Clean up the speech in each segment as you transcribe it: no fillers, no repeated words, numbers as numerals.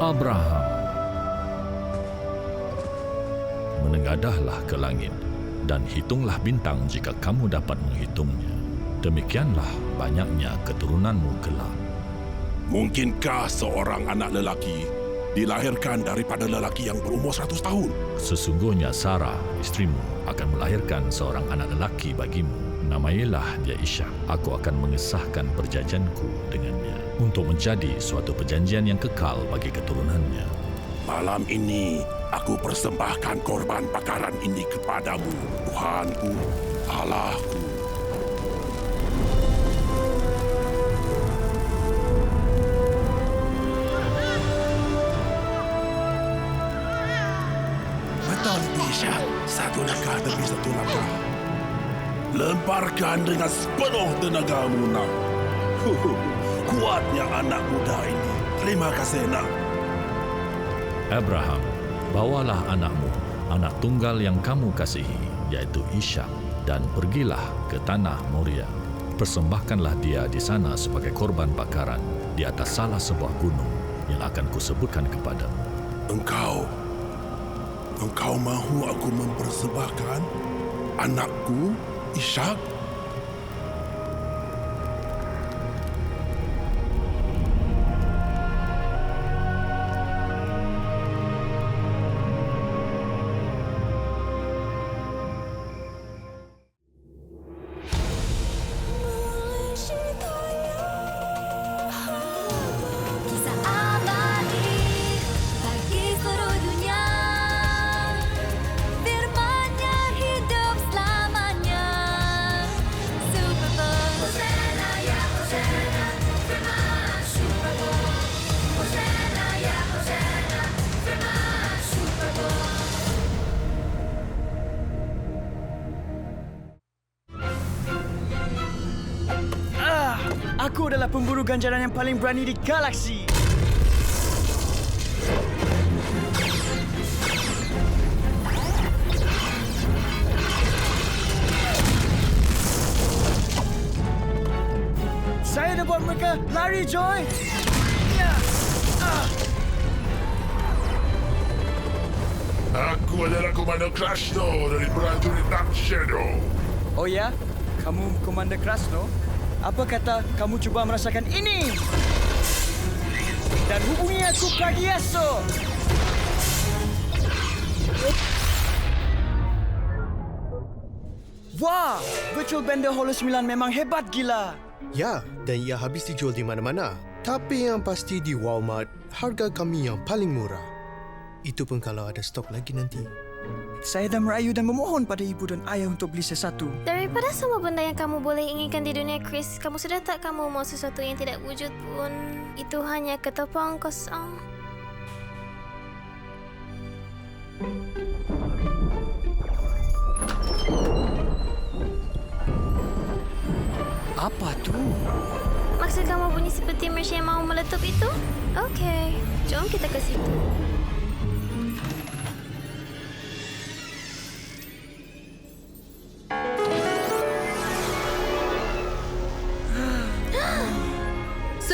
Abraham menengadahlah ke langit dan hitunglah bintang jika kamu dapat menghitungnya. Demikianlah banyaknya keturunanmu kelak. Mungkinkah seorang anak lelaki dilahirkan daripada lelaki yang berumur 100 tahun? Sesungguhnya Sarah, istrimu, akan melahirkan seorang anak lelaki bagimu. Namailah dia Ishak. Aku akan mengesahkan perjanjianku dengannya untuk menjadi suatu perjanjian yang kekal bagi keturunannya. Malam ini aku persembahkan korban bakaran ini kepadamu, Tuhanku, Allahku. Betul itu Ishak, satu langkah demi satu langkah. Lemparkan dengan sepenuh tenagamu, nak. Kuatnya anak muda ini. Terima kasih, nak. Abraham, bawalah anakmu, anak tunggal yang kamu kasihi, yaitu Ishak, dan pergilah ke tanah Moria. Persembahkanlah dia di sana sebagai korban bakaran di atas salah sebuah gunung yang akan kusebutkan kepadamu. Engkau mahu aku mempersembahkan anakku, Ishak? Kisah abadi bagi seluruh dunia. Firman-Nya hidup selamanya. Super Bowl. Hosanna ya Hosanna, firman Super Bowl. Hosanna ya Hosanna, firman Super Bowl. Aku adalah pemburu ganjaran yang paling berani di galaksi. Saya dah buat mereka lari, Joy. Ya. Aku adalah Komander Krasno dari prajurit Dark Shadow. Oh ya? Kamu Komander Krasno? Apa kata kamu cuba merasakan ini? Dan hubungi aku pagi esok. Wah, Virtual Bender Holo 9 memang hebat gila. Ya, dan ia habis dijual di mana-mana. Tapi yang pasti di Walmart, harga kami yang paling murah. Itu pun kalau ada stok lagi nanti. Saya dah merayu dan memohon pada ibu dan ayah untuk beli sesuatu. Daripada semua benda yang kamu boleh inginkan di dunia, Chris, kamu sudah tak kamu mau sesuatu yang tidak wujud pun. Itu hanya ketepang kosong. Apa tu? Maksud kamu bunyi seperti mesin yang mau meletup itu? Okey, jom kita ke situ.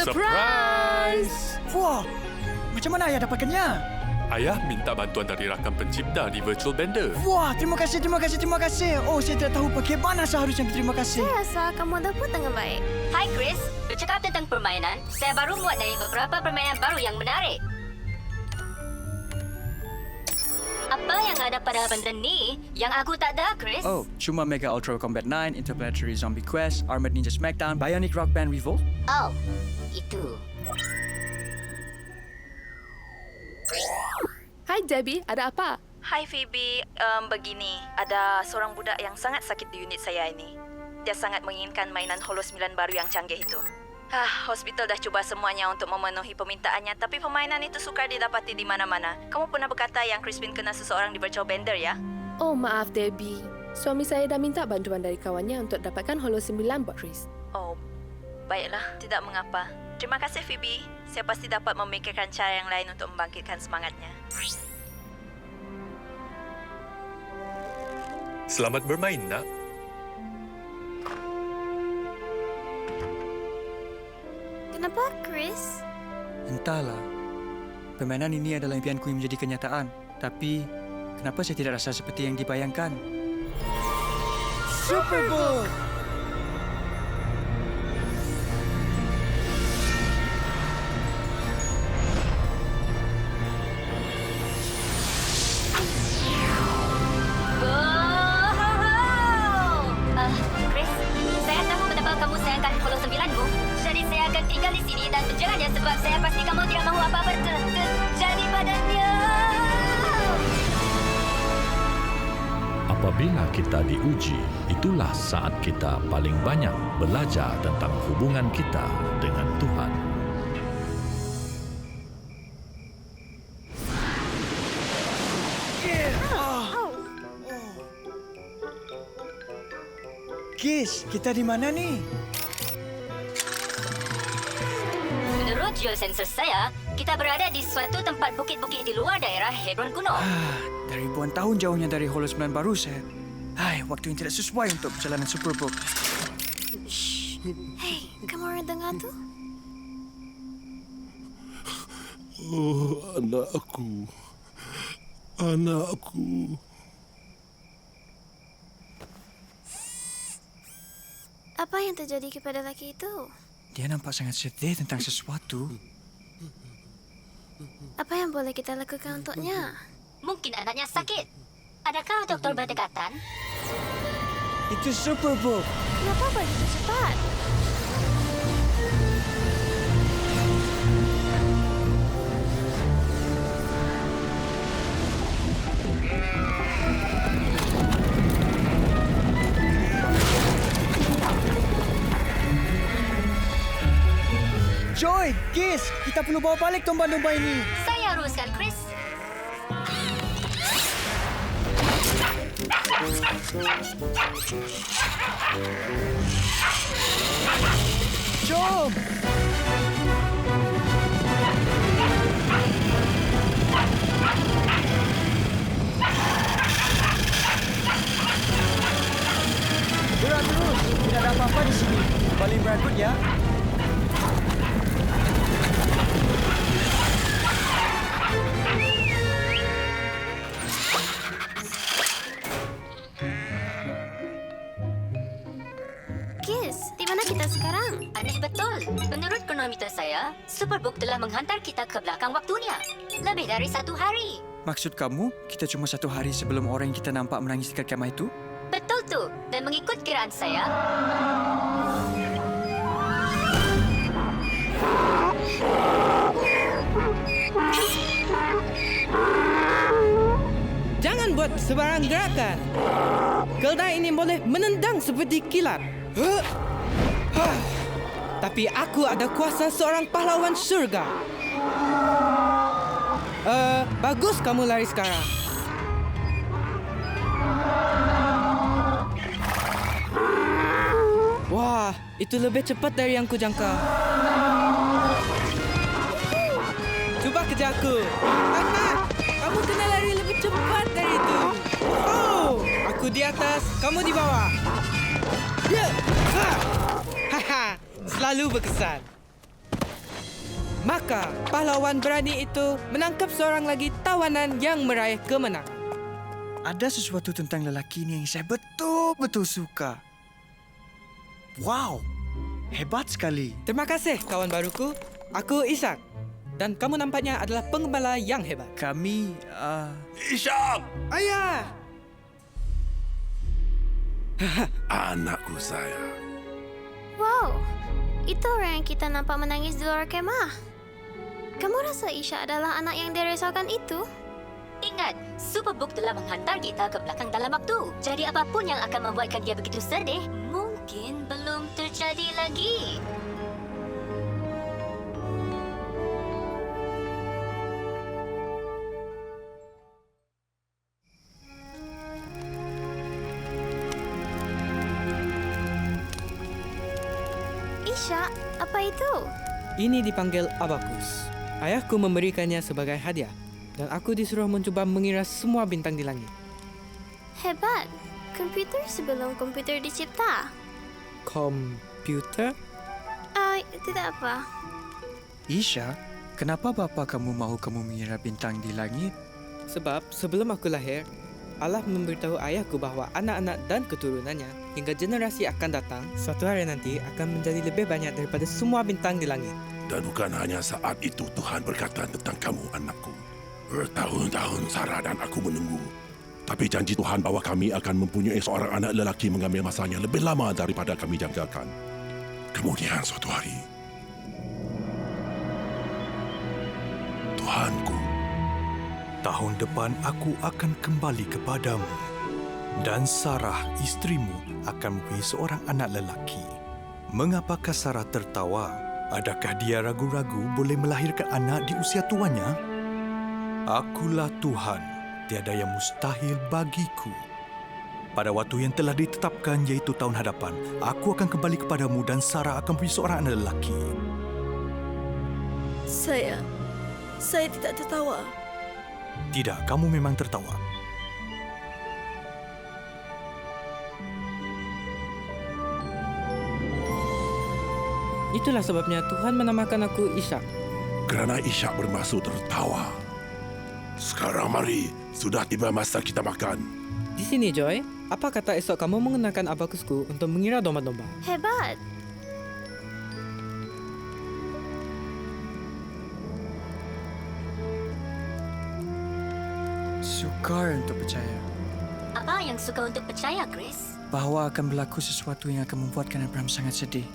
Surprise! Wah, macam mana ayah dapatkannya? Ayah minta bantuan dari rakan pencipta di Virtual Bender. Wah, terima kasih, terima kasih, terima kasih. Oh, saya tidak tahu bagaimana seharusnya berterima kasih. Saya rasa kamu dah buat dengan baik. Hai Chris, bercakap tentang permainan, saya baru muat dari beberapa permainan baru yang menarik. Apa yang ada pada benda ni yang aku tak ada, Chris? Oh, cuma Mega Ultra Combat 9, Interplanetary Zombie Quest, Armored Ninja Smackdown, Bionic Rock Band Revolt. Oh, itu. Hai Debbie, ada apa? Hai Phoebe, begini, ada seorang budak yang sangat sakit di unit saya ini. Dia sangat menginginkan mainan Holo 9 baru yang canggih itu. Hospital dah cuba semuanya untuk memenuhi permintaannya, tapi permainan itu sukar didapati di mana-mana. Kamu pernah berkata yang Crispin kena seseorang di Virtual Bender, ya? Oh, maaf Debbie. Suami saya dah minta bantuan dari kawannya untuk dapatkan Holo 9 buat Chris. Oh, baiklah, tidak mengapa. Terima kasih Phoebe. Saya pasti dapat memikirkan cara yang lain untuk membangkitkan semangatnya. Selamat bermain, nak. Kenapa, Chris? Entahlah. permainan ini adalah impianku yang menjadi kenyataan. Tapi, kenapa saya tidak rasa seperti yang dibayangkan? Super Bowl! Chris, saya tahu betapa kamu sayangkan Holo 9-mu. Jadi saya akan tinggal di sini dan menjaganya sebab saya pasti kamu tidak mahu apa-apa terjadi padanya. Apabila kita diuji, itulah saat kita paling banyak belajar tentang hubungan kita dengan Tuhan. Kiss, kita di mana ni? Menurut geosensor saya, kita berada di suatu tempat bukit-bukit di luar daerah Hebron kuno. Dari ribuan tahun jauhnya dari Holo 9 baru saya. Waktu yang tidak sesuai untuk perjalanan Superbook. Hei, kamu orang dengar tu? Oh, anakku. Anakku. Apa yang terjadi kepada lelaki itu? Dia nampak sangat sedih tentang sesuatu. Apa yang boleh kita lakukan untuknya? Mungkin anaknya sakit. Adakah dokter berdekatan? Itu Superbook. Kenapa begitu cepat? Joy, Kiss, kita perlu bawa balik domba-domba ini. Saya uruskan, Chris. Jom! Gerak terus, tidak ada apa-apa di sini. Kembali berakut ya. Di mana kita sekarang? Aneh betul. Menurut kronometer saya, Superbook telah menghantar kita ke belakang waktunya. Lebih dari 1 hari. Maksud kamu, kita cuma 1 hari sebelum orang yang kita nampak menangis dekat kemah itu? Betul tu. Dan mengikut kiraan saya, jangan buat sebarang gerakan. Keldai ini boleh menendang seperti kilat. Tapi aku ada kuasa seorang pahlawan syurga. Bagus kamu lari sekarang. Wah, itu lebih cepat dari yang kujangka. Cuba kejar aku. Kamu kena lari lebih cepat dari itu. Oh, aku di atas, kamu di bawah. Ya. Haha, selalu berkesan. Maka, pahlawan berani itu menangkap seorang lagi tawanan yang meraih kemenangan. Ada sesuatu tentang lelaki ini yang saya betul-betul suka. Wow, hebat sekali. Terima kasih, kawan baruku. Aku Ishak. Dan kamu nampaknya adalah pengembala yang hebat. Kami, Ishak! Ayah! Anakku sayang. Wow, itu orang yang kita nampak menangis di luar kemah. Kamu rasa Isha adalah anak yang dirisaukan itu? ingat, Superbook telah menghantar kita ke belakang dalam waktu. Jadi apapun yang akan membuatkan dia begitu sedih, mungkin belum terjadi lagi. Isha, apa itu? Ini dipanggil Abacus. Ayahku memberikannya sebagai hadiah. Dan aku disuruh mencoba mengira semua bintang di langit. Hebat. Komputer sebelum komputer dicipta. Komputer? Tidak apa. Isha, kenapa bapa kamu mahu kamu mengira bintang di langit? Sebab sebelum aku lahir, Allah memberitahu ayahku bahawa anak-anak dan keturunannya hingga generasi akan datang, suatu hari nanti akan menjadi lebih banyak daripada semua bintang di langit. Dan bukan hanya saat itu Tuhan berkata tentang kamu, anakku. Bertahun-tahun Sarah dan aku menunggu. Tapi janji Tuhan bahawa kami akan mempunyai seorang anak lelaki mengambil masanya lebih lama daripada kami jangkakan. Kemudian suatu hari, Tuhanku, tahun depan aku akan kembali kepadamu dan Sarah, istrimu, akan mempunyai seorang anak lelaki. Mengapakah Sarah tertawa? Adakah dia ragu-ragu boleh melahirkan anak di usia tuanya? Akulah Tuhan, tiada yang mustahil bagiku. Pada waktu yang telah ditetapkan, iaitu tahun hadapan, aku akan kembali kepadamu dan Sarah akan mempunyai seorang anak lelaki. Saya tidak tertawa. Tidak, kamu memang tertawa. Itulah sebabnya Tuhan menamakan aku Ishak. Kerana Ishak bermaksud tertawa. Sekarang mari, sudah tiba masa kita makan. Di sini, Joy. Apa kata esok kamu mengenakan abakusku untuk mengira domba-domba? Hebat. Sukar untuk percaya Apa yang suka untuk percaya, Chris? bahawa akan berlaku sesuatu yang akan membuatkan Abraham sangat sedih.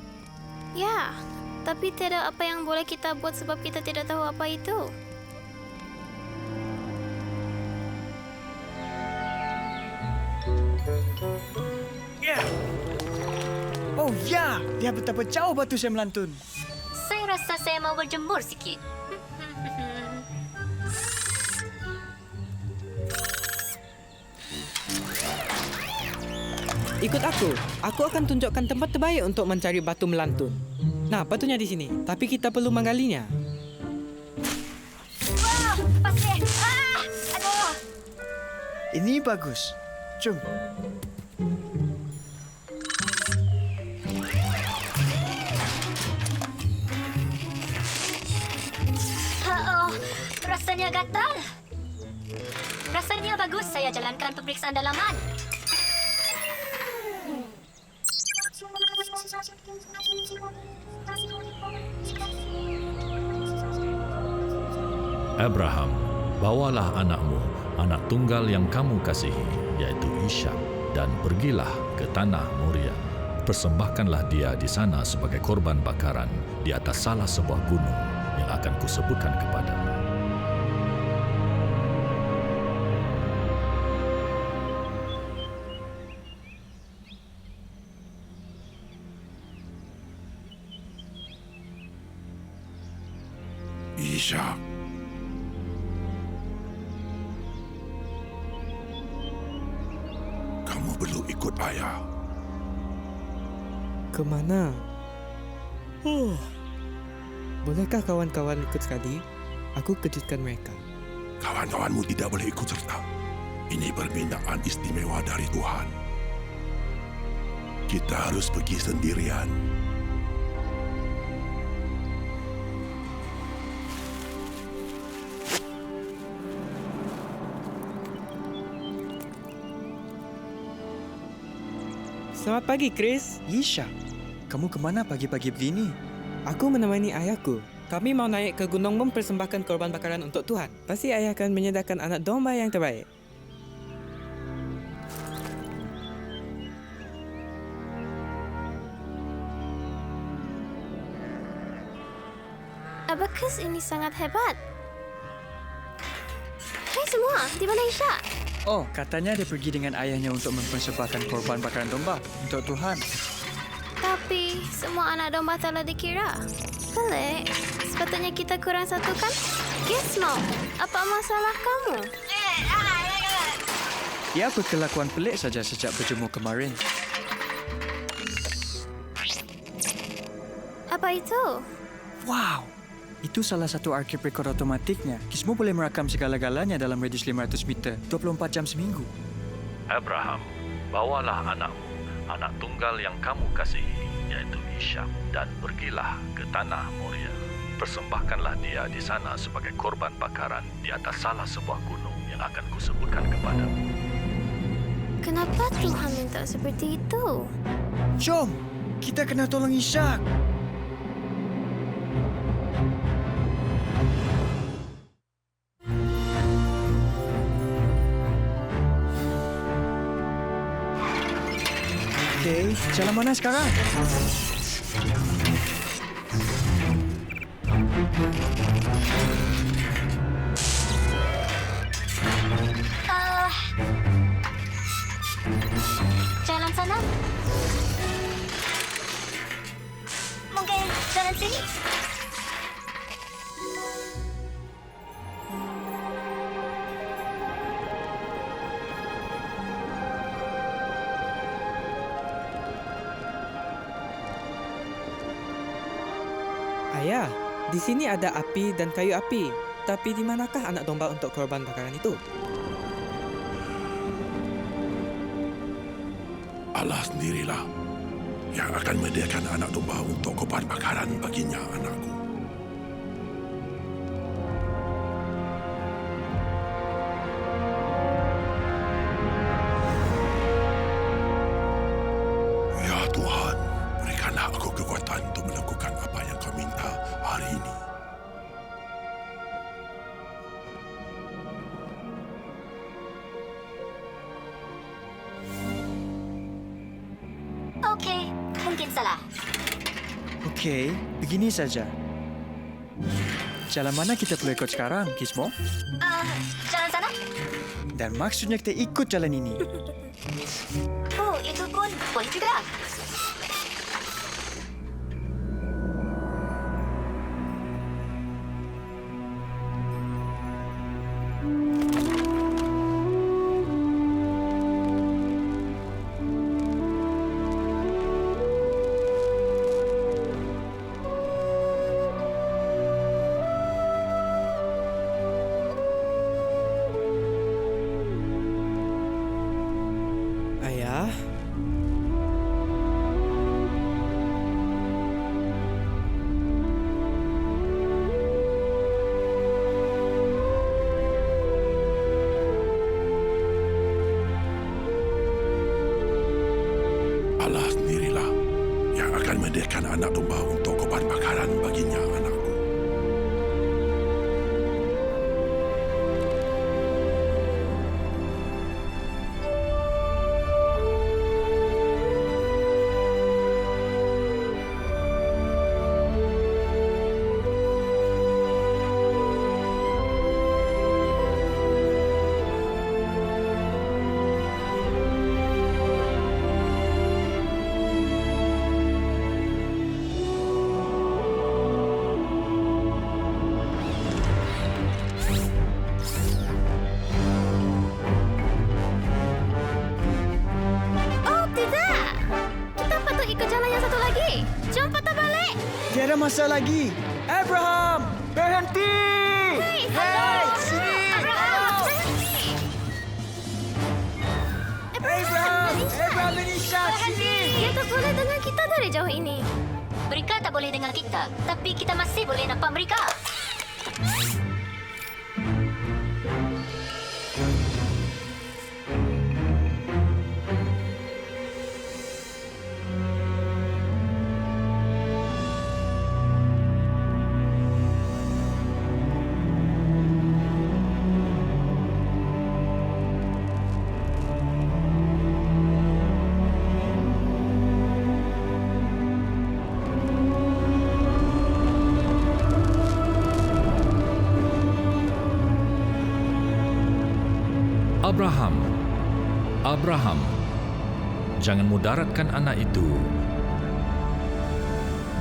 Ya, tapi tiada apa yang boleh kita buat sebab kita tidak tahu apa itu. Oh ya, lihat betapa jauh batu saya melantun. Saya rasa saya mau berjemur sikit. Ikut aku. Aku akan tunjukkan tempat terbaik untuk mencari batu melantun. Nah, batunya di sini. Tapi kita perlu menggalinya. Wah, pasir! Aduh! Ini bagus. Jom. Oh, rasanya gatal. Rasanya bagus saya jalankan pemeriksaan dalaman. Abraham, bawalah anakmu, anak tunggal yang kamu kasihi, yaitu Ishak, dan pergilah ke tanah Moria. Persembahkanlah dia di sana sebagai korban bakaran di atas salah sebuah gunung yang akan kusebutkan kepadamu. Ishak. Kamu perlu ikut ayah. Kemana? Bolehkah kawan-kawan ikut sekali? Aku kejutkan mereka. Kawan-kawanmu tidak boleh ikut serta. Ini permintaan istimewa dari Tuhan. Kita harus pergi sendirian. Selamat pagi, Chris. Isha, kamu kemana pagi-pagi begini? Aku menemani ayahku. Kami mau naik ke gunung mempersembahkan korban bakaran untuk Tuhan. Pasti ayah akan menyediakan anak domba yang terbaik. Abakus ini sangat hebat. Hai semua, di mana Isha? Oh, katanya dia pergi dengan ayahnya untuk mempersembahkan korban bakaran domba untuk Tuhan. Tapi semua anak domba telah dikira. Pelik. Sepatutnya kita kurang satu kan? Gizmo, apa masalah kamu? Ia berkelakuan pelik saja sejak berjemur kemarin. Apa itu? Wow! Itu salah satu arkib rekod otomatiknya. Gizmo boleh merakam segala-galanya dalam radius 500 meter, 24 jam seminggu. Abraham, bawalah anakmu, anak tunggal yang kamu kasihi, yaitu Ishak, dan pergilah ke tanah Moria. persembahkanlah dia di sana sebagai korban bakaran di atas salah sebuah gunung yang akan kusebutkan kepadamu. Kenapa Tuhan minta seperti itu? Jom, kita kena tolong Ishak. Okey, jalan mana sekarang? Jalan sana? Mungkin jalan sini? Ayah, di sini ada api dan kayu api. Tapi di manakah anak domba untuk korban bakaran itu? Allah sendirilah yang akan menyediakan anak domba untuk korban bakaran baginya, anakku. Ya Tuhan, berikanlah aku kekuatan untuk melakukan apa yang kau minta hari ini. Okey, mungkin salah. Okey, begini saja. Jalan mana kita perlu ikut sekarang, Gizmo? Jalan sana? Dan maksudnya kita ikut jalan ini. Oh, itu pun boleh juga. Ayah, Allah sendirilah yang akan menyediakan anak domba untuk korban bakaran baginya, anakku. Oh, tidak! Kita patut ikut jalan yang satu lagi. Jom patah balik. Tiada masa lagi. Abraham, berhenti! Hey, sini! Abraham, berhenti! Abraham dan Ishak, sini! Dia tak boleh dengar kita dari jauh ini. Mereka tak boleh dengar kita, tapi kita masih boleh nampak mereka. Abraham, jangan mudaratkan anak itu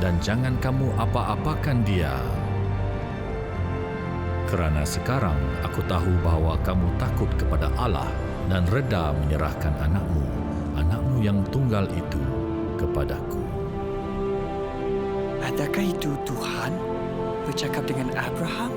dan jangan kamu apa-apakan dia. Kerana sekarang aku tahu bahawa kamu takut kepada Allah dan reda menyerahkan anakmu yang tunggal itu kepadaku. Adakah itu Tuhan bercakap dengan Abraham?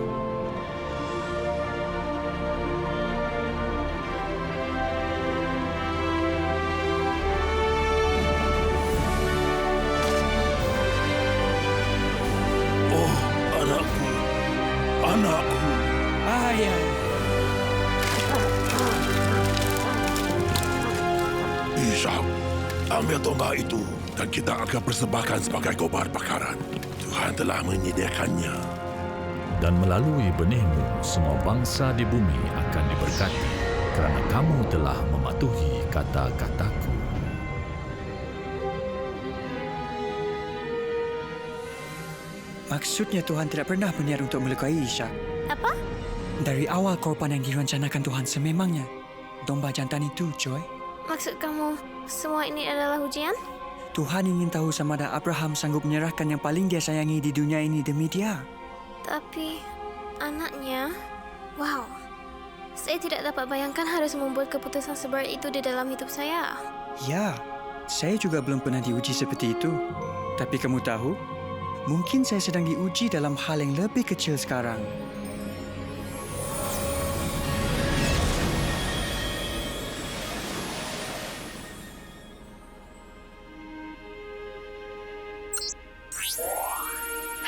Ishak, ambil tombak itu dan kita akan persembahkan sebagai korban bakaran. Tuhan telah menyediakannya. Dan melalui benihmu, semua bangsa di bumi akan diberkati kerana kamu telah mematuhi kata-kataku. Maksudnya Tuhan tidak pernah berniat untuk melukai Ishak. Apa? Dari awal korban yang direncanakan Tuhan sememangnya domba jantan itu, Joy. Maksud kamu, semua ini adalah ujian? Tuhan ingin tahu sama ada Abraham sanggup menyerahkan yang paling dia sayangi di dunia ini demi dia. Tapi, anaknya... Wow. Saya tidak dapat bayangkan harus membuat keputusan seberat itu di dalam hidup saya. Ya, saya juga belum pernah diuji seperti itu. Tapi kamu tahu, mungkin saya sedang diuji dalam hal yang lebih kecil sekarang.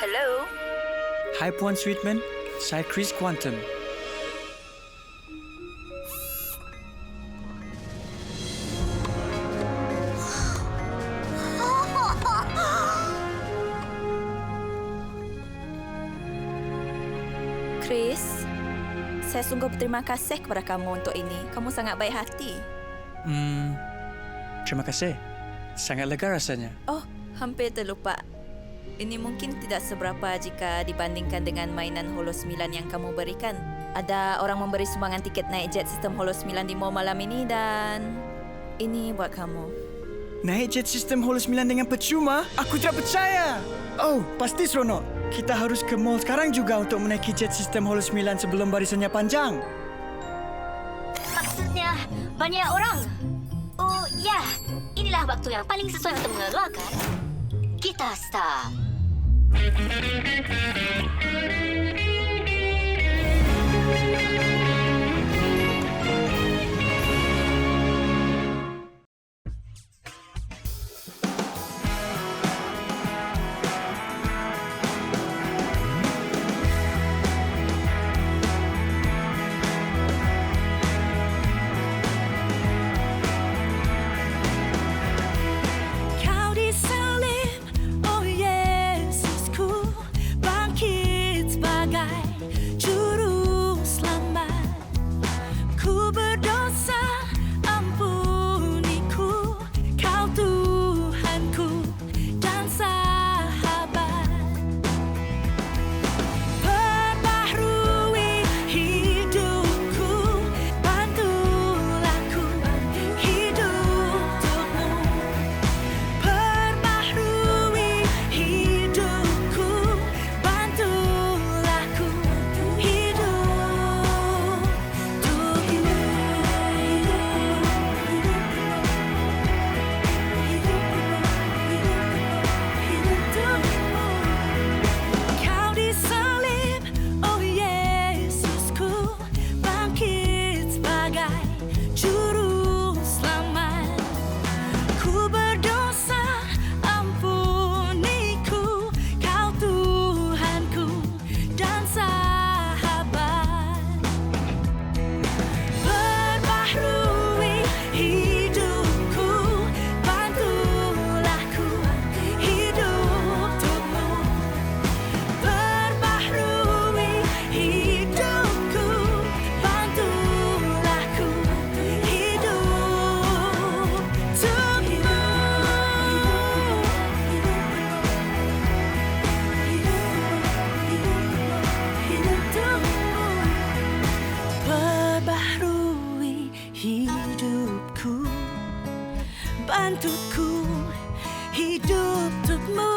Hello? Hai Puan Sweetman, saya Chris Quantum. Chris, saya sungguh berterima kasih kepada kamu untuk ini. Kamu sangat baik hati. Terima kasih. Sangat lega rasanya. Oh, hampir terlupa. Ini mungkin tidak seberapa jika dibandingkan dengan mainan Holo 9 yang kamu berikan. Ada orang memberi sumbangan tiket naik jet sistem Holo 9 di mall malam ini dan ini buat kamu. Naik jet sistem Holo 9 dengan percuma? Aku tidak percaya. Oh, pasti seronok. Kita harus ke mall sekarang juga untuk menaiki jet sistem Holo 9 sebelum barisannya panjang. Maksudnya, banyak orang. Oh, ya. Inilah waktu yang paling sesuai untuk mengeluarkan. Kita start. Bantuku hidup untukmu.